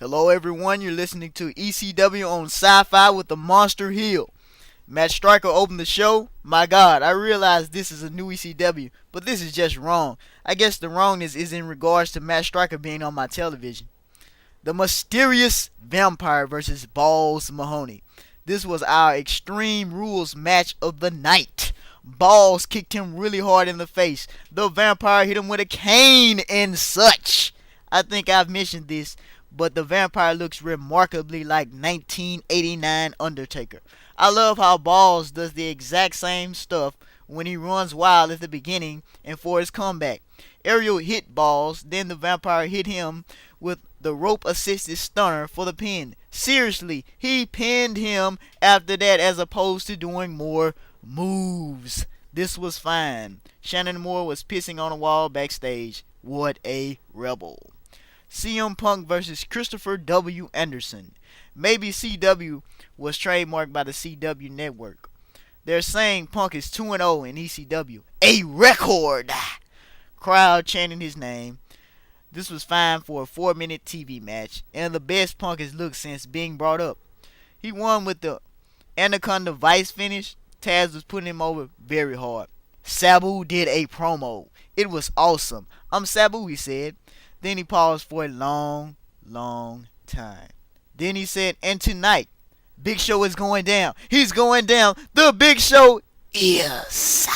Hello everyone, you're listening to ECW on Sci-Fi with the Monster Heel. Matt Striker opened the show. My God, I realize this is a new ECW, but this is just wrong. I guess the wrongness is in regards to Matt Striker being on my television. The Mysterious Vampire versus Balls Mahoney. This was our Extreme Rules match of the night. Balls kicked him really hard in the face. The Vampire hit him with a cane and such. I think I've mentioned this, but the Vampire looks remarkably like 1989 Undertaker. I love how Balls does the exact same stuff when he runs wild at the beginning and for his comeback. Ariel hit Balls, then the Vampire hit him with the rope assisted stunner for the pin. Seriously, he pinned him after that as opposed to doing more moves. This was fine. Shannon Moore was pissing on a wall backstage. What a rebel. CM Punk versus Christopher W. Anderson. Maybe CW was trademarked by the CW network. They're saying Punk is 2-0 in ECW. A record! Crowd chanting his name. This was fine for a 4-minute TV match, and the best Punk has looked since being brought up. He won with the Anaconda Vice finish. Taz was putting him over very hard. Sabu did a promo. It was awesome. I'm Sabu, he said. Then he paused for a long time. Then he said, and tonight, Big Show is going down. He's going down. The Big Show is.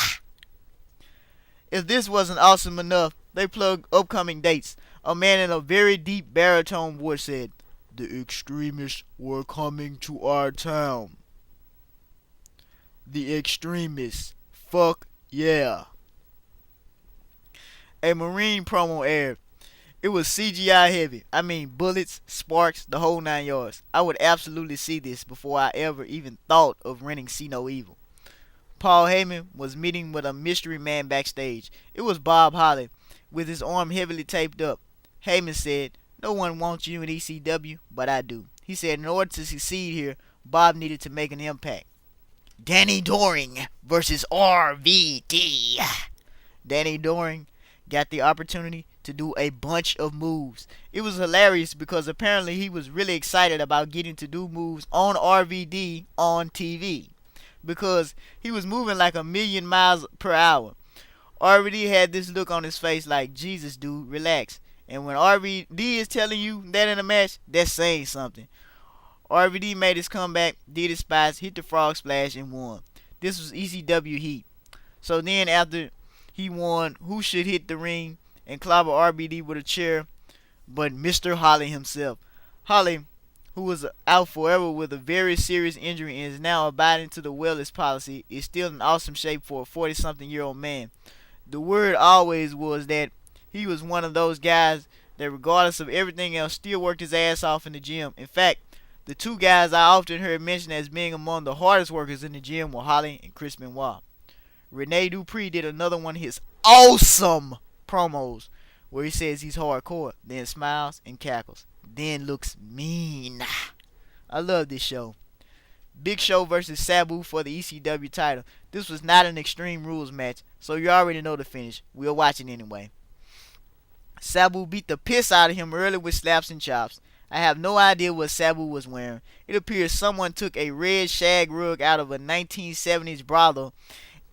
If this wasn't awesome enough, they plugged upcoming dates. A man in a very deep baritone voice said, the extremists were coming to our town. The extremists. Fuck yeah. A Marine promo aired. It was CGI heavy. I mean bullets, sparks, the whole 9 yards. I would absolutely see this before I ever even thought of renting See No Evil. Paul Heyman was meeting with a mystery man backstage. It was Bob Holly with his arm heavily taped up. Heyman said, no one wants you in ECW, but I do. He said in order to succeed here, Bob needed to make an impact. Danny Doring versus RVD. Danny Doring got the opportunity to do a bunch of moves. It was hilarious because apparently he was really excited about getting to do moves on RVD on TV because he was moving like 1,000,000 miles per hour. RVD had this look on his face like, Jesus dude, relax. And when RVD is telling you that in a match, that's saying something. RVD made his comeback, did his spots, hit the frog splash, and won. This was ECW heat. So then after he won, who should hit the ring and clobber RVD with a chair but Mr. Holly himself. Holly, who was out forever with a very serious injury and is now abiding to the wellness policy, is still in awesome shape for a 40-something-year-old man. The word always was that he was one of those guys that regardless of everything else still worked his ass off in the gym. In fact, the two guys I often heard mentioned as being among the hardest workers in the gym were Holly and Chris Benoit. Rene Dupree did another one of his awesome promos where he says he's hardcore, then smiles and cackles, then looks mean. I love this show. Big Show versus Sabu for the ECW title. This was not an Extreme Rules match, so you already know the finish. We'll watch it anyway. Sabu beat the piss out of him early with slaps and chops. I have no idea what Sabu was wearing. It appears someone took a red shag rug out of a 1970s brothel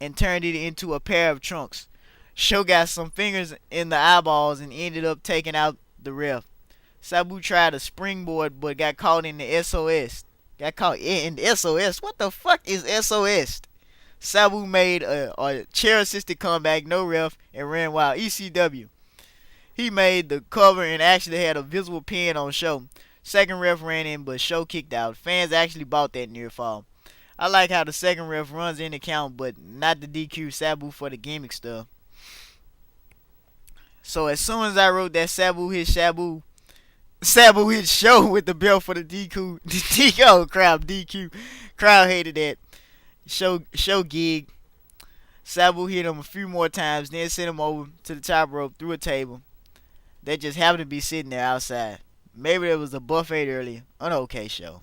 and turned it into a pair of trunks. Show got some fingers in the eyeballs and ended up taking out the ref. Sabu tried a springboard but got caught in the SOS. Got caught in the SOS? What the fuck is SOS? Sabu made a chair-assisted comeback, no ref, and ran wild. ECW. He made the cover and actually had a visible pin on Show. Second ref ran in, but Show kicked out. Fans actually bought that near fall. I like how the second ref runs in the count, but not the DQ Sabu for the gimmick stuff. So as soon as I wrote that Sabu hit Show with the belt for the DQ. Oh crap, DQ. Crowd hated that. Show gig. Sabu hit him a few more times, then sent him over to the top rope through a table that just happened to be sitting there outside. Maybe there was a buffet earlier. An okay show.